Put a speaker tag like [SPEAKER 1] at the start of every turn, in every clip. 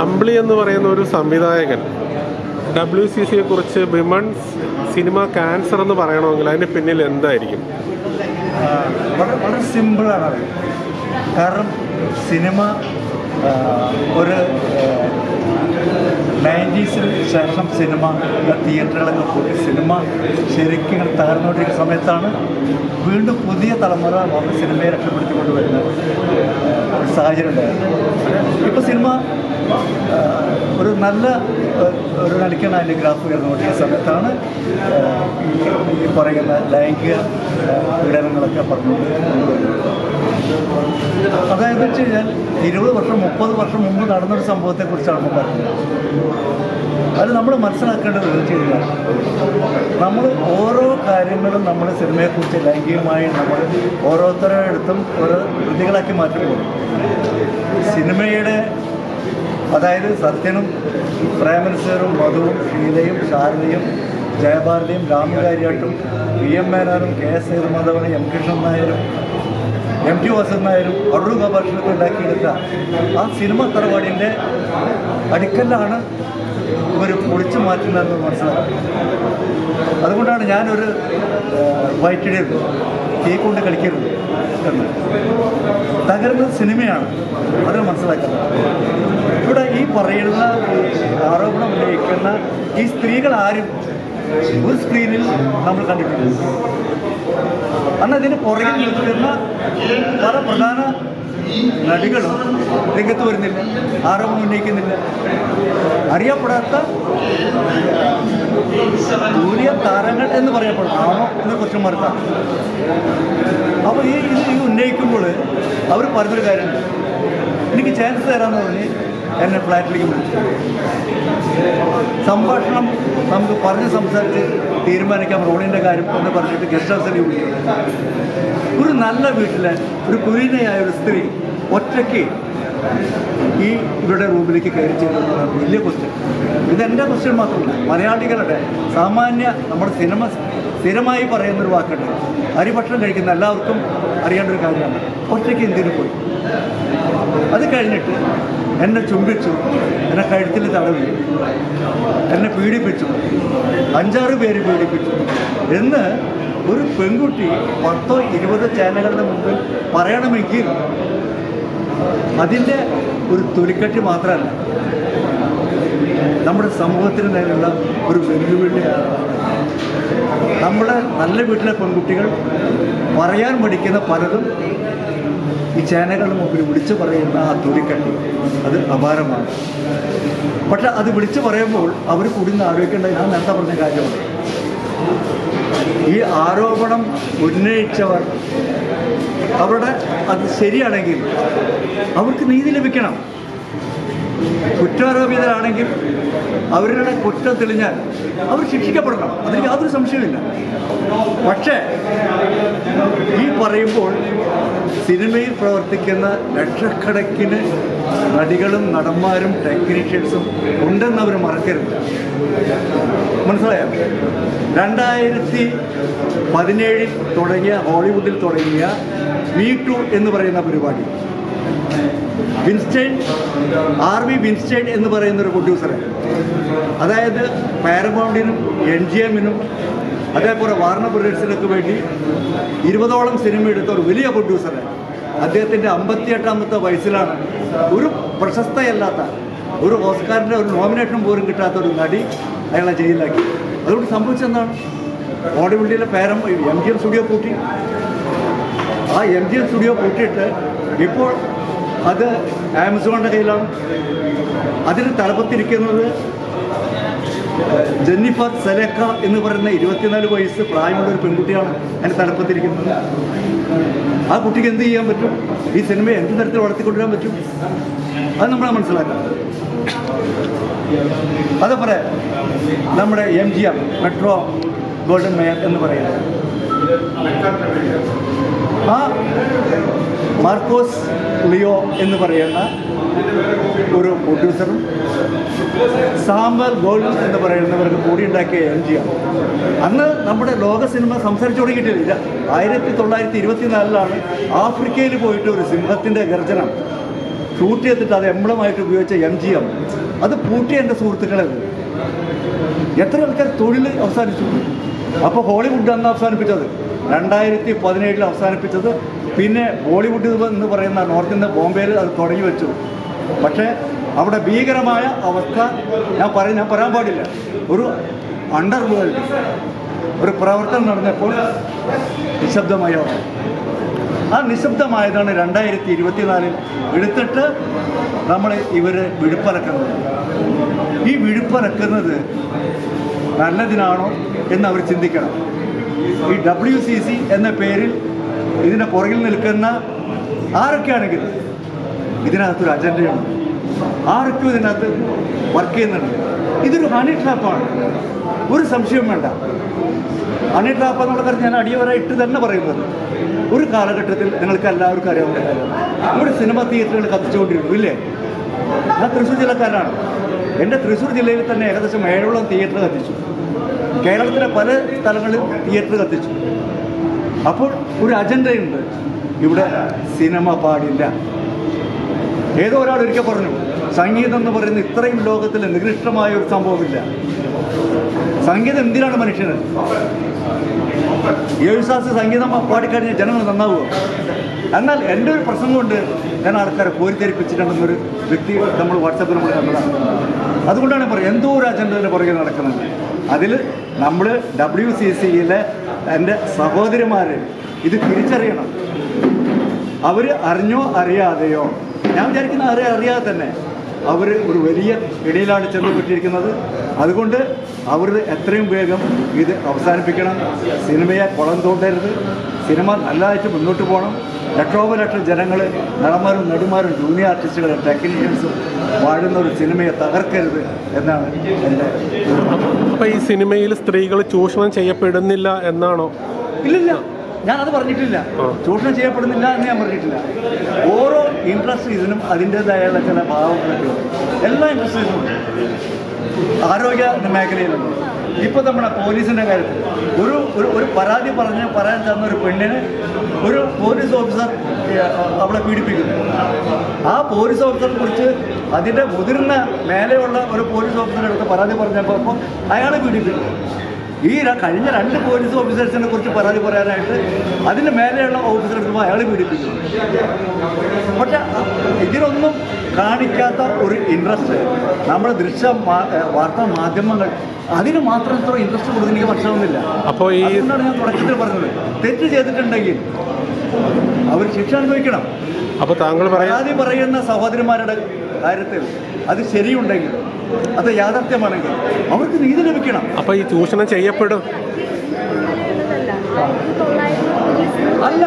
[SPEAKER 1] അമ്പിളി എന്ന് പറയുന്ന ഒരു സംവിധായകൻ WCCയെ കുറിച്ച് വിമൺസ് സിനിമ ക്യാൻസർ എന്ന് പറയണമെങ്കിൽ അതിന് പിന്നിൽ എന്തായിരിക്കും?
[SPEAKER 2] വളരെ സിമ്പിളാണ് അത്. കാരണം സിനിമ ഒരു 90s ശേഷം സിനിമ തിയേറ്ററുകളൊക്കെ പോയി സിനിമ ശരിക്കും തകർന്നുകൊണ്ടിരിക്കുന്ന സമയത്താണ് വീണ്ടും പുതിയ തലമുറ വന്ന് സിനിമയെ രക്ഷപ്പെടുത്തിക്കൊണ്ട് വരുന്ന ഒരു സാഹചര്യം ഉണ്ടായിരുന്നു. ഇപ്പോൾ സിനിമ ഒരു നല്ല ഒരു നിലയ്ക്കാണ് അതിൻ്റെ ഗ്രാഫ് ഉയർന്നുകൊണ്ടിരിക്കുന്ന സമയത്താണ് ഈ പറയുന്ന ലൈംഗിക പീഡനങ്ങളൊക്കെ പറഞ്ഞുകൊണ്ട് അതായത് വെച്ച് കഴിഞ്ഞാൽ 20 വർഷം 30 വർഷം മുമ്പ് നടന്നൊരു സംഭവത്തെക്കുറിച്ചാണ് നമ്മൾ പറയുന്നത്. അത് നമ്മൾ മനസ്സിലാക്കേണ്ടത് വെച്ച് കഴിഞ്ഞാൽ നമ്മൾ ഓരോ കാര്യങ്ങളും നമ്മൾ സിനിമയെക്കുറിച്ച് ലൈംഗികമായി നമ്മൾ ഓരോരുത്തരുടെ അടുത്തും ഓരോ കൃതികളാക്കി മാറ്റുമ്പോൾ സിനിമയുടെ അതായത് സത്യനും പ്രേമനസറും മധുവും ഷീലയും ശാരദയും ജയഭാരതിയും രാമകാരിയായിട്ടും VM മേനോനും KS സേതുമാധവനും M കൃഷ്ണൻ നായരും MT വാസൻ നായരും അടൂർ ഗോപാലകൃഷ്ണനൊക്കെ ഉണ്ടാക്കിയെടുത്ത ആ സിനിമ തറവാടിൻ്റെ അടിക്കല്ലാണ് ഇവർ പൊളിച്ചു മാറ്റുന്നതെന്ന് മനസ്സിലാക്കി. അതുകൊണ്ടാണ് ഞാനൊരു വയറ്റിടരുത് തീ കൊണ്ട് കളിക്കരുത് എന്ന്. തകരുന്നത് സിനിമയാണ്, അത് മനസ്സിലാക്കുന്നത്. ഇവിടെ ഈ പറയുന്ന ആരോപണം ഉന്നയിക്കുന്ന ഈ സ്ത്രീകൾ ആരും ഒരു സ്ക്രീനിൽ നമ്മൾ കണ്ടിട്ടില്ല. അന്ന് അതിന് പുറകിൽ നിൽക്കുന്ന പല പ്രധാന നടികളും രംഗത്ത് വരുന്നില്ല, ആരോപണം ഉന്നയിക്കുന്നില്ല. അറിയപ്പെടാത്ത ജൂനിയ താരങ്ങൾ എന്ന് പറയപ്പെടാമോ എന്ന് ക്വസ്റ്റ്യൻ മാർക്കാണ്. അപ്പോൾ ഇത് ഉന്നയിക്കുമ്പോൾ അവർ പറഞ്ഞൊരു കാര്യമുണ്ട്, എനിക്ക് ചാൻസ് തരാമെന്ന് പറഞ്ഞ് എന്നെ ഫ്ലാറ്റിലേക്ക് വിളിച്ചു. സംഭാഷണം നമുക്ക് പറഞ്ഞ് സംസാരിച്ച് തീരുമാനിക്കാം റോഡിൻ്റെ കാര്യം എന്ന് പറഞ്ഞിട്ട് ഗസ്റ്റ് ഹൗസിലേക്ക് വിളിച്ചു. ഒരു നല്ല വീട്ടിലെ ഒരു കുലീനയായ ഒരു സ്ത്രീ ഒറ്റയ്ക്ക് ഈ ഇവരുടെ റൂമിലേക്ക് കയറി ചെല്ലുന്നതാണ് വലിയ ക്വസ്റ്റ്യൻ. ഇതെൻ്റെ ക്വസ്റ്റ്യൻ മാത്രമല്ല, മലയാളികളുടെ സാമാന്യ നമ്മുടെ സിനിമ സ്ഥിരമായി പറയുന്നൊരു വാക്കുണ്ട്, അരിഭക്ഷണം കഴിക്കുന്ന എല്ലാവർക്കും അറിയേണ്ട ഒരു കാര്യമാണ്. ഒറ്റയ്ക്ക് എന്തിനു പോയി? അത് കഴിഞ്ഞിട്ട് എന്നെ ചുംബിച്ചു, എന്നെ കഴുത്തിൽ തടവി, എന്നെ പീഡിപ്പിച്ചു, 5-6 പേര് പീഡിപ്പിച്ചു എന്ന് ഒരു പെൺകുട്ടി 10-20 ചാനലുകളുടെ മുമ്പിൽ പറയണമെങ്കിൽ അതിൻ്റെ ഒരു തൊലിക്കട്ടി മാത്രമല്ല, നമ്മുടെ സമൂഹത്തിന് നേരെയുള്ള ഒരു വെല്ലുവിളിയാണ്. നമ്മുടെ നല്ല വീട്ടിലെ പെൺകുട്ടികൾ പറയാൻ മടിക്കുന്ന പലതും ഈ ചാനലുകളുടെ മുമ്പിൽ വിളിച്ചു പറയുന്ന ആ തൊലിക്കട്ടി അത് അപാരമാണ്. പക്ഷെ അത് വിളിച്ചു പറയുമ്പോൾ അവർ കൂടി ആലോചിക്കേണ്ട, ഞാൻ നേരത്തെ പറഞ്ഞ കാര്യമാണ്, ഈ ആരോപണം ഉന്നയിച്ചവർ അവരുടെ അത് ശരിയാണെങ്കിൽ അവർക്ക് നീതി ലഭിക്കണം. കുറ്റാരോപിതരാണെങ്കിൽ അവരുടെ കുറ്റം തെളിഞ്ഞാൽ അവർ ശിക്ഷിക്കപ്പെടണം, അതിന് യാതൊരു സംശയമില്ല. പക്ഷേ ഈ പറയുമ്പോൾ സിനിമയിൽ പ്രവർത്തിക്കുന്ന ലക്ഷക്കണക്കിന് നടികളും നടന്മാരും ടെക്നീഷ്യൻസും ഉണ്ടെന്ന് അവർ മറക്കരുത്. മനസ്സിലായോ? 2017 തുടങ്ങിയ ഹോളിവുഡിൽ തുടങ്ങിയ Me Too എന്ന് പറയുന്ന പരിപാടി RV വിൻസ്റ്റൈൻ എന്ന് പറയുന്നൊരു പ്രൊഡ്യൂസറെ, അതായത് പാരമൗണ്ടിനും NGM-നും അതേപോലെ വാർണർ ബ്രദേഴ്സിനൊക്കെ വേണ്ടി 20ഓളം സിനിമ എടുത്ത ഒരു വലിയ പ്രൊഡ്യൂസറെ, അദ്ദേഹത്തിൻ്റെ 58ാമത്തെ വയസ്സിലാണ് ഒരു പ്രശസ്തയല്ലാത്ത ഒരു ഓസ്കാറിൻ്റെ ഒരു നോമിനേഷൻ പോലും കിട്ടാത്ത ഒരു നടി അയാളെ ജയിലിലാക്കി. അതുകൊണ്ട് സംഭവിച്ചെന്താണ്? ബോളിവുഡിലെ MGM സ്റ്റുഡിയോ പൂട്ടി. ആ MGM സ്റ്റുഡിയോ പൂട്ടിയിട്ട് ഇപ്പോൾ അത് ആമസോണിൻ്റെ കയ്യിലാണ്. അതിന് തലപ്പത്തിരിക്കുന്നത് ജെന്നിഫർ സെലക്ക എന്ന് പറയുന്ന 24 വയസ്സ് പ്രായമുള്ള ഒരു പെൺകുട്ടിയാണ് അതിന് തലപ്പത്തിരിക്കുന്നത്. ആ കുട്ടിക്ക് എന്ത് ചെയ്യാൻ പറ്റും? ഈ സിനിമയെ എന്ത് തരത്തിൽ വളർത്തിക്കൊണ്ടുവരാൻ പറ്റും? അത് നമ്മൾ മനസ്സിലാക്കാം. അതേപോലെ നമ്മുടെ MGM മെട്രോ ഗോൾഡൻ മേയർ എന്ന് പറയുന്നത്, ആ മാർക്കോസ് ലിയോ എന്ന് പറയുന്ന ഒരു പ്രൊഡ്യൂസറും സാമ്പൽ ഗോൾഡ് എന്ന് പറയുന്നവർക്ക് കൂടിയുണ്ടാക്കിയ MGM. അന്ന് നമ്മുടെ ലോക സിനിമ സംസാരിച്ചു തുടങ്ങിയിട്ടില്ല. 1924 ആഫ്രിക്കയിൽ പോയിട്ട് ഒരു സിംഹത്തിൻ്റെ ഗർജനം ഷൂട്ട് ചെയ്തിട്ട് അത് എംബ്ലമായിട്ട് ഉപയോഗിച്ച MGM അത് പൂട്ടിയ എൻ്റെ സുഹൃത്തുക്കളെ. എത്ര ആൾക്കാർ തൊഴിൽ അവസാനിച്ചു. അപ്പോൾ ഹോളിവുഡ് അന്ന് അവസാനിപ്പിച്ചത് 2017 അവസാനിപ്പിച്ചത്. പിന്നെ ബോളിവുഡ് എന്ന് പറയുന്ന നോർത്ത് ഇന്ത്യ ബോംബെയിൽ അത് തുടങ്ങി വെച്ചു. പക്ഷേ അവിടെ ഭീകരമായ അവസ്ഥ ഞാൻ പറയാൻ പാടില്ല. ഒരു അണ്ടർ വേൾഡ് ഒരു പ്രവർത്തനം നടന്നപ്പോൾ നിശബ്ദമായ ആ നിശബ്ദമായതാണ് 2024 എടുത്തിട്ട് നമ്മൾ ഇവർ വിഴുപ്പിറക്കുന്നത്. ഈ വിഴുപ്പിറക്കുന്നത് നല്ലതിനാണോ എന്ന് അവർ ചിന്തിക്കണം. ഈ WCC എന്ന പേരിൽ ഇതിൻ്റെ പുറകിൽ നിൽക്കുന്ന ആരൊക്കെയാണെങ്കിലും ഇതിനകത്തൊരു അജണ്ടയുണ്ട്. ആരൊക്കെ ഇതിനകത്ത് വർക്ക് ചെയ്യുന്നുണ്ട്. ഇതൊരു ഹണി ട്രാപ്പാണ്, ഒരു സംശയവും വേണ്ട. ഹണി ട്രാപ്പ് എന്നുള്ള കാര്യം ഞാൻ അടിയവരായിട്ട് തന്നെ പറയുന്നത്. ഒരു കാലഘട്ടത്തിൽ നിങ്ങൾക്ക് എല്ലാവർക്കും അറിയാവുന്ന കാര്യം നമ്മുടെ സിനിമ തിയേറ്ററുകൾ കത്തിച്ചുകൊണ്ടിരുന്നു ഇല്ലേ? ഞാൻ തൃശ്ശൂർ ജില്ലക്കാരനാണ്. എൻ്റെ തൃശ്ശൂർ ജില്ലയിൽ തന്നെ ഏകദേശം 7ഓളം തിയേറ്റർ കത്തിച്ചു. കേരളത്തിലെ പല സ്ഥലങ്ങളിൽ തിയേറ്റർ കത്തിച്ചു. അപ്പോൾ ഒരു അജണ്ടയുണ്ട്, ഇവിടെ സിനിമ പാടില്ല. ഏതോ ഒരാൾ ഒരിക്കൽ പറഞ്ഞു, സംഗീതം എന്ന് പറയുന്ന ഇത്രയും ലോകത്തിൽ നികൃഷ്ടമായ ഒരു സംഭവമില്ല. സംഗീതം എന്തിനാണ് മനുഷ്യന്? യേശുദാസ് സംഗീതം പാടിക്കഴിഞ്ഞാൽ ജനങ്ങൾ നന്നാവുക. എന്നാൽ എൻ്റെ ഒരു പ്രസംഗം കൊണ്ട് ഞാൻ ആൾക്കാരെ കോരിത്തെരിപ്പിച്ചിട്ടുണ്ടെന്നൊരു വ്യക്തി നമ്മൾ വാട്സാപ്പിൽ നമ്മൾ കണ്ടതാണ്. അതുകൊണ്ടാണ് പറയുക, എന്തോ ഒരു അജണ്ടയുടെ പുറകെ നടക്കുന്നത്. അതിൽ നമ്മൾ WCCയിലെ എൻ്റെ സഹോദരിമാർ ഇത് തിരിച്ചറിയണം. അവർ അറിഞ്ഞോ അറിയാതെയോ, ഞാൻ വിചാരിക്കുന്ന അറിയാതെ തന്നെ അവർ ഒരു വലിയ ഇടയിലാണ് ചെന്നുപെട്ടിരിക്കുന്നത്. അതുകൊണ്ട് അവർ എത്രയും വേഗം ഇത് അവസാനിപ്പിക്കണം. സിനിമയെ കുളം തോണ്ടരുത്. സിനിമ നല്ലതായിട്ട് മുന്നോട്ട് പോകണം. ലക്ഷോപലക്ഷം ജനങ്ങൾ, നടന്മാരും നടിമാരും ജൂനിയർ ആർട്ടിസ്റ്റുകളും ടെക്നീഷ്യൻസും വാഴുന്ന ഒരു സിനിമയെ തകർക്കരുത് എന്നാണ് എൻ്റെ.
[SPEAKER 1] അപ്പോൾ ഈ സിനിമയിൽ സ്ത്രീകൾ ചൂഷണം ചെയ്യപ്പെടുന്നില്ല എന്നാണോ?
[SPEAKER 2] ഇല്ലില്ല, ഞാനത് പറഞ്ഞിട്ടില്ല. ചൂഷണം ചെയ്യപ്പെടുന്നില്ല എന്ന് ഞാൻ പറഞ്ഞിട്ടില്ല. ഓരോ ഇൻഡസ്ട്രീസിനും അതിൻ്റേതായുള്ള ചില ഭാവങ്ങളൊക്കെ എല്ലാ ഇൻഡസ്ട്രീസിനും ആരോഗ്യ മേഖലയിലുണ്ട്. ഇപ്പോൾ നമ്മുടെ പോലീസിൻ്റെ കാര്യത്തിൽ ഒരു പരാതി പറയാൻ തന്ന ഒരു പെണ്ണിന് ഒരു പോലീസ് ഓഫീസർ അവളെ പീഡിപ്പിക്കുന്നു. ആ പോലീസ് ഓഫീസറെ കുറിച്ച് അതിൻ്റെ മുതിർന്ന മേലെയുള്ള ഒരു പോലീസ് ഓഫീസറെ അടുത്ത് പരാതി പറഞ്ഞപ്പോൾ അയാളെ പീഡിപ്പിക്കും. ഈ കഴിഞ്ഞ 2 പോലീസ് ഓഫീസേഴ്സിനെ കുറിച്ച് പരാതി പറയാനായിട്ട് അതിന് മേലെയുള്ള ഓഫീസർ എടുക്കുമ്പോൾ അയാൾ പീഡിപ്പിക്കുന്നു. പക്ഷെ ഇതിനൊന്നും കാണിക്കാത്ത ഒരു ഇൻട്രസ്റ്റ് നമ്മുടെ വാർത്താ മാധ്യമങ്ങൾ അതിന് മാത്രം ഇത്ര ഇൻട്രസ്റ്റ് കൊടുത്ത് എനിക്ക് മനസ്സിലാവുന്നില്ല.
[SPEAKER 1] അപ്പോൾ
[SPEAKER 2] അതുകൊണ്ടാണ് ഞാൻ തുടക്കത്തിൽ പറഞ്ഞത്, തെറ്റ് ചെയ്തിട്ടുണ്ടെങ്കിൽ അവർ ശിക്ഷ അനുഭവിക്കണം.
[SPEAKER 1] അപ്പോൾ താങ്കൾ
[SPEAKER 2] പരാതി പറയുന്ന സഹോദരിമാരുടെ കാര്യത്തിൽ അത് ശരിയുണ്ടെങ്കിൽ, അത് യാഥാർത്ഥ്യമാണെങ്കിൽ അവർക്ക് നീതി ലഭിക്കണം.
[SPEAKER 1] അപ്പോൾ ഈ ചൂഷണം ചെയ്യപ്പെടും
[SPEAKER 3] അല്ല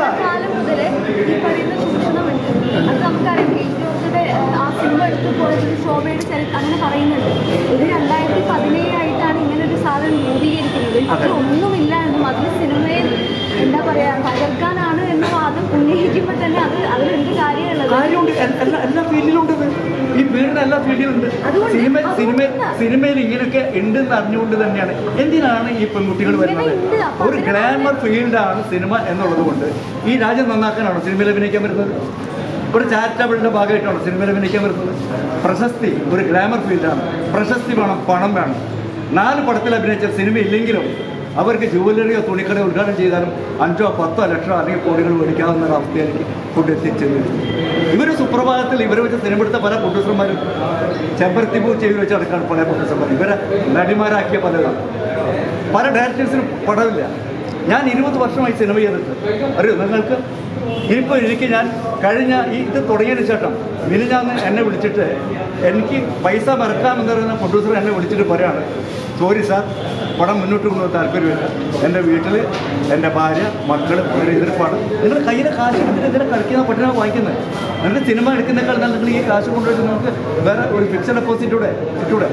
[SPEAKER 3] അത് നമുക്കറിയാം. ആ സിനിമ എടുത്തു പോയത് ശോഭയുടെ ചരിത്രം അങ്ങനെ പറയുന്നുണ്ട്. ഇത് 2017 ആയിട്ടാണ് ഇങ്ങനൊരു സാധനം രൂപീകരിക്കുന്നത്. പക്ഷെ ഒന്നുമില്ല എന്നും അതിൽ സിനിമയെ എന്താ പറയാ തകർക്കാനാണ് എന്ന വാദം ഉന്നയിക്കുമ്പോൾ തന്നെ അതിലെന്ത് കാര്യമുള്ളത്?
[SPEAKER 2] എല്ലാ ഫീൽഡിലുണ്ട്. ഈ വീടിന് എല്ലാ ഫീൽഡിലുണ്ട്. സിനിമയിൽ ഇങ്ങനെയൊക്കെ ഉണ്ടെന്ന് അറിഞ്ഞുകൊണ്ട് തന്നെയാണ് എന്തിനാണ് ഈ പെൺകുട്ടികൾ വരുന്നത്. ഒരു ഗ്ലാമർ ഫീൽഡാണ് സിനിമ എന്നുള്ളത് കൊണ്ട് ഈ രാജ്യം നന്നാക്കാനാണോ സിനിമയിൽ അഭിനയിക്കാൻ വരുന്നത്? ഒരു ചാരിറ്റബിളിൻ്റെ ഭാഗമായിട്ടാണ് സിനിമയിൽ അഭിനയിക്കാൻ വരുന്നത്. പ്രശസ്തി ഒരു ഗ്ലാമർ ഫീൽഡാണ്. പ്രശസ്തി വേണം, പണം വേണം. 4 പടത്തിൽ അഭിനയിച്ച സിനിമ ഇല്ലെങ്കിലും അവർക്ക് ജുവലറിയോ തുണിക്കടയോ ഉദ്ഘാടനം ചെയ്താലും 5 10 ലക്ഷം അല്ലെങ്കിൽ കോടികൾ മേടിക്കാവുന്ന അവസ്ഥയിലേക്ക് കൊണ്ട് എത്തിച്ചേരുന്നു. ഇവർ സുപ്രഭാതത്തിൽ ഇവരെ വെച്ച് സിനിമ എടുത്ത പല പ്രൊഡ്യൂസർമാരും ചെമ്പരത്തിപ്പൂ ചെയ്ത് വെച്ച് നടക്കാണ് പല പ്രൊഡ്യൂസർമാർ. ഇവരെ നടിമാരാക്കിയ പലതാണ്. പല ഡയറക്ടേഴ്സിനും പടമില്ല. ഞാൻ 20 വർഷമായി സിനിമ ചെയ്തിട്ട് അറിയോ നിങ്ങൾക്ക്. ഇപ്പോൾ എനിക്ക് ഞാൻ കഴിഞ്ഞ ഇത് തുടങ്ങിയതിന് ശേഷം മിനിഞ്ഞാന്ന് എന്നെ വിളിച്ചിട്ട് എനിക്ക് പൈസ മറക്കാമെന്ന് പറയുന്ന പ്രൊഡ്യൂസർ എന്നെ വിളിച്ചിട്ട് പറയാണ്, സോറി സാർ, പടം മുന്നോട്ട് കൊണ്ടുപോകാൻ താല്പര്യമില്ല. എൻ്റെ വീട്ടിൽ എൻ്റെ ഭാര്യ മക്കൾ ഒരു എതിർപ്പാണ്. നിങ്ങൾ കയ്യിലെ കാശ് എടുത്തിട്ട് എന്തിനാ കളിക്കുന്ന പട്ടിനാണ് വാങ്ങിക്കുന്നത്? നിങ്ങൾ സിനിമ എടുക്കുന്നേക്കാൾ നല്ല നിങ്ങൾ ഈ കാശ് കൊണ്ടുപോയിട്ട് നിങ്ങൾക്ക് വേറെ ഒരു ഫിക്സഡ് ഡെപ്പോസിറ്റൂടെ ഇട്ടൂടെ.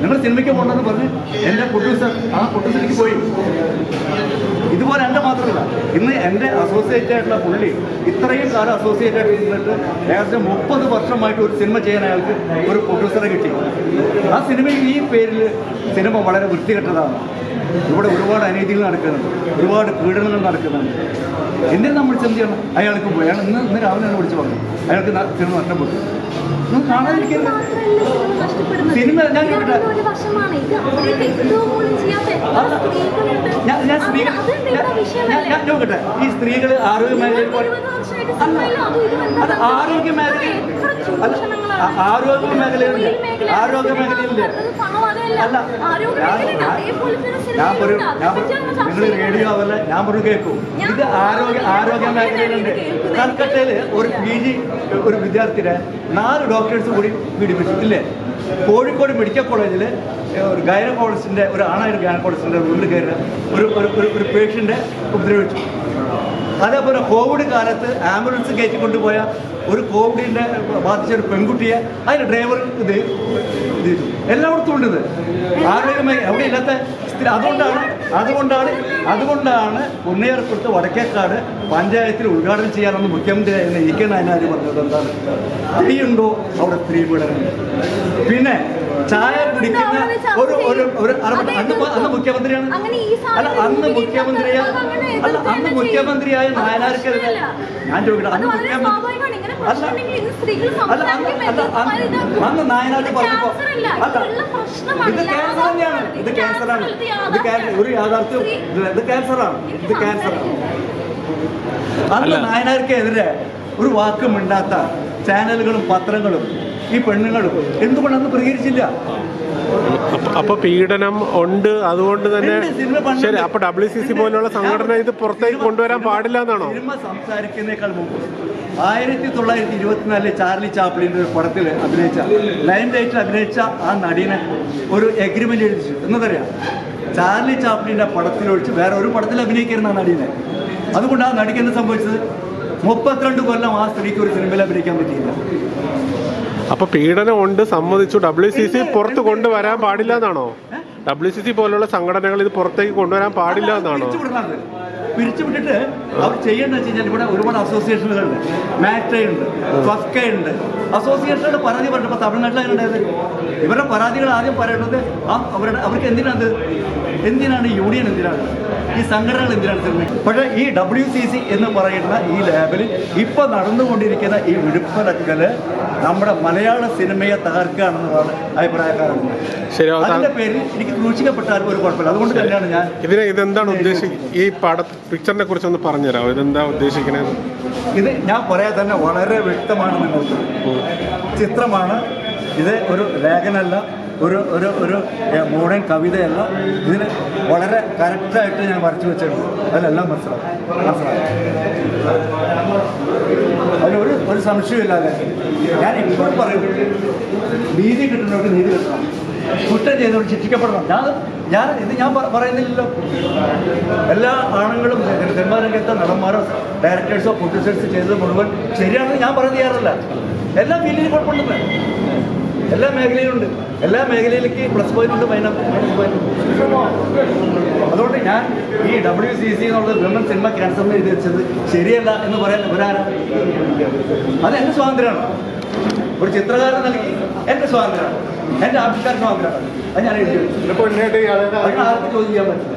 [SPEAKER 2] നിങ്ങൾ സിനിമയ്ക്ക് പോകണമെന്ന് പറഞ്ഞ് എൻ്റെ പ്രൊഡ്യൂസർ ആ പ്രൊഡ്യൂസറിലേക്ക് പോയി. ഇതുപോലെ എൻ്റെ മാത്രമല്ല, ഇന്ന് എൻ്റെ അസോസിയേറ്റ് ആയിട്ടുള്ള പുള്ളി ഇത്രയും കാലം അസോസിയേറ്റ് ആയിട്ട് ഇരുന്നിട്ട് ഏകദേശം 30 വർഷമായിട്ട് ഒരു സിനിമ ചെയ്യാൻ അയാൾക്ക് ഒരു പ്രൊഡ്യൂസറെ കിട്ടി. ആ സിനിമയിൽ ഈ പേരിൽ സിനിമ വളരെ വൃത്തികെട്ടതാണ്. ഇവിടെ ഒരുപാട് അനീതികൾ നടക്കുന്നുണ്ട്, ഒരുപാട് പീഡനങ്ങൾ നടക്കുന്നുണ്ട്. എന്തിനു നമ്മൾ ചിന്ത ചെയ്യണം? അയാൾക്ക് പോയി അയാൾ ഇന്ന് രാവിലെ വിളിച്ച് പറഞ്ഞു അയാൾക്ക് സിനിമ നഷ്ടപ്പെട്ടു. നിങ്ങൾ കാണാതിരിക്കരുത് സിനിമ. ഞാൻ നോക്കട്ടെ, ഈ സ്ത്രീകൾ ആരോഗ്യ മേഖലയിൽ അത് ആരോഗ്യ മേഖലയിൽ ആരോഗ്യ മേഖലയിലുണ്ട്. ആരോഗ്യ മേഖലയിലുണ്ട്. അല്ല ഞാൻ പറയും നിങ്ങൾ റേഡിയോ ആവല്ല, ഞാൻ പറഞ്ഞു കേൾക്കും. ഇത് ആരോഗ്യ മേഖലയിലുണ്ട്. കൽക്കട്ടയിൽ ഒരു PG ഒരു വിദ്യാർത്ഥിയുടെ 4 ഡോക്ടേഴ്സ് കൂടി പീഡിപ്പിച്ചു ഇല്ലേ? കോഴിക്കോട് മെഡിക്കൽ കോളേജിൽ ഒരു ഗൈനക്കോളജിസ്റ്റിൻ്റെ ഒരു ആണായൊരു ഗൈനക്കോളജിസ്റ്റിൻ്റെ വീട്ടിൽ കയറി ഒരു പേഷ്യൻ്റെ ഉപദ്രവിച്ചു. അതേപോലെ കോവിഡ് കാലത്ത് ആംബുലൻസ് കയറ്റി കൊണ്ടുപോയ ഒരു കോവിഡിൻ്റെ ബാധിച്ച ഒരു പെൺകുട്ടിയെ അതിൻ്റെ ഡ്രൈവർ ഇത് ചെയ്തു. എല്ലായിടത്തും ഉണ്ട് ഇത്. ആരോഗ്യമേഖല അവിടെ ഇല്ലാത്ത അതുകൊണ്ടാണ് പുന്നേർപ്പുറത്ത് വടക്കേക്കാട് പഞ്ചായത്തിൽ ഉദ്ഘാടനം ചെയ്യാനൊന്ന് മുഖ്യമന്ത്രി എന്നെ ഇ കെ നായനാര് പറഞ്ഞത് എന്താണ്? സ്ത്രീയുണ്ടോ അവിടെ സ്ത്രീ പീഡനം? പിന്നെ ചായ കുടിക്കുന്ന അന്ന് മുഖ്യമന്ത്രിയാണ്. അല്ല അന്ന് മുഖ്യമന്ത്രിയായ നായനാർക്കെതിരെ ഞാൻ ചോദിക്കട്ടെ, അന്ന് അന്ന് നായനാർക്ക് പറഞ്ഞപ്പോ ഇത് ക്യാൻസർ തന്നെയാണ്. ഇത് ക്യാൻസറാണ്. ഒരു യാഥാർത്ഥ്യം ഇത് ക്യാൻസറാണ്. അന്ന് നായനാർക്കെതിരെ ഒരു വാക്കും മിണ്ടാത്ത ചാനലുകളും പത്രങ്ങളും ഈ പെണ്ണുങ്ങളും എന്തുകൊണ്ട് അന്ന് പ്രതികരിച്ചില്ല?
[SPEAKER 1] അപ്പൊ പീഡനം ഉണ്ട്, അതുകൊണ്ട് തന്നെ ശരി. അപ്പൊ WCC പോലുള്ള സംഘടന ഇത് പുറത്തേക്ക് കൊണ്ടുവരാൻ പാടില്ല എന്നാണോ?
[SPEAKER 2] സിനിമ സംസാരിക്കുന്നേക്കാൾ മുമ്പ് 1924 ചാർലി ചാപ്ലിൻ്റെ ഒരു പടത്തിൽ അഭിനയിച്ച ലൈം ലൈറ്റിൽ അഭിനയിച്ച ആ നടീനെ ഒരു എഗ്രിമെന്റ് എഴുതിച്ചു. എന്നതറിയാം, ചാർലി ചാപ്ലിൻ്റെ പടത്തിലൊഴിച്ച് വേറെ ഒരു പടത്തിൽ അഭിനയിക്കുന്ന ആ നടീനെ. അതുകൊണ്ട് ആ നടിക്ക് എന്ത് സംഭവിച്ചത്? 32 കൊല്ലം ആ സ്ത്രീക്ക് ഒരു സിനിമയിൽ അഭിനയിക്കാൻ പറ്റിയില്ല.
[SPEAKER 1] അപ്പൊ പീഡനം ഉണ്ട്, സമ്മതിച്ചു. WCC പുറത്ത് കൊണ്ടുവരാൻ പാടില്ല എന്നാണോ? WCC പോലുള്ള സംഘടനകൾ ഇത് പുറത്തേക്ക് കൊണ്ടുവരാൻ പാടില്ല എന്നാണോ?
[SPEAKER 2] പിരിച്ചുവിട്ടിട്ട് അവർ ചെയ്യേണ്ടത് വെച്ച് കഴിഞ്ഞാൽ ഇവിടെ ഒരുപാട് അസോസിയേഷനുകളുണ്ട്. മാക്ടയുണ്ട്, ഫസ്കയുണ്ട്. അസോസിയേഷനുകളുടെ പരാതി പറഞ്ഞപ്പോൾ തമിഴ്നാട്ടിലാണ് ഉണ്ടായത്. ഇവരുടെ പരാതികൾ ആദ്യം പറയേണ്ടത് അവർക്ക് എന്തിനാണ് യൂണിയൻ, എന്തിനാണ് ഈ സംഘടനകൾ, എന്തിനാണ് ശ്രമിക്കുന്നത്? പക്ഷേ ഈ WCC എന്ന് പറയുന്ന ഈ ലേബലിൽ ഇപ്പോൾ നടന്നുകൊണ്ടിരിക്കുന്ന ഈ വിടുപ്പലക്കല് നമ്മുടെ മലയാള സിനിമയെ തകർക്കുകയാണെന്നതാണ് അഭിപ്രായക്കാരുണ്ട്. അതിന്റെ പേരിൽ എനിക്ക് ക്രൂശിക്കപ്പെട്ടാലും ഒരു കുഴപ്പമില്ല. അതുകൊണ്ട് തന്നെയാണ് ഞാൻ
[SPEAKER 1] ഇതെന്താണ് ഉദ്ദേശിക്കുന്നത്? ഈ പിക്ചറിനെ കുറിച്ച് ഒന്ന് പറഞ്ഞുതരാമോ? ഇതെന്താ ഉദ്ദേശിക്കുന്നത്?
[SPEAKER 2] ഇത് ഞാൻ പറയാൻ തന്നെ വളരെ വ്യക്തമാണ്. നിങ്ങൾക്ക് ചിത്രമാണ് ഇത്, ഒരു ലേഖനമല്ല, ഒരു മോഡേൺ കവിതയല്ല. ഇതിന് വളരെ കറക്റ്റായിട്ട് ഞാൻ വരച്ചു വെച്ചിട്ടുണ്ട്. അതിലെല്ലാം മനസ്സിലാവും. അതിനൊരു സംശയമില്ലാതെ ഞാൻ ഇപ്പോൾ പറയും, നീതി കിട്ടുന്നവർക്ക് നീതി കിട്ടണം, കുറ്റം ചെയ്തവർക്ക് ശിക്ഷിക്കപ്പെടണം. ഞാൻ പറയുന്നില്ലല്ലോ. എല്ലാ ആണുങ്ങളും സിനിമാ രംഗത്തെ നടന്മാരോ ഡയറക്ടേഴ്സോ പ്രൊഡ്യൂസേഴ്സ് ചെയ്തത് മുഴുവൻ ശരിയാണെന്ന് ഞാൻ പറഞ്ഞു ചെയ്യാറില്ല. എല്ലാ ഫീൽഡിലും കുഴപ്പമുണ്ടെന്ന്, എല്ലാ മേഖലയിലുണ്ട്. എല്ലാ മേഖലയിലേക്ക് പ്ലസ് പോയിന്റ് ഉണ്ട്, മൈനസ് പോയിന്റ് ഉണ്ട്. അതുകൊണ്ട് ഞാൻ ഈ WCC എന്നുള്ളത് വിമൻ സിനിമ ക്യാൻസറിന് എഴുതി വെച്ചത് ശരിയല്ല എന്ന് പറയാൻ ഒരാരാ? അത് എൻ്റെ സ്വാതന്ത്ര്യമാണ്. ഒരു ചിത്രകാരൻ നൽകി എൻ്റെ സ്വാതന്ത്ര്യമാണ്, എൻ്റെ ആവിഷ്കാര സ്വാതന്ത്ര്യമാണ്. അത് ഞാൻ എഴുതി വെച്ചു. ആർക്ക് ചോദ്യം ചെയ്യാൻ പറ്റില്ല.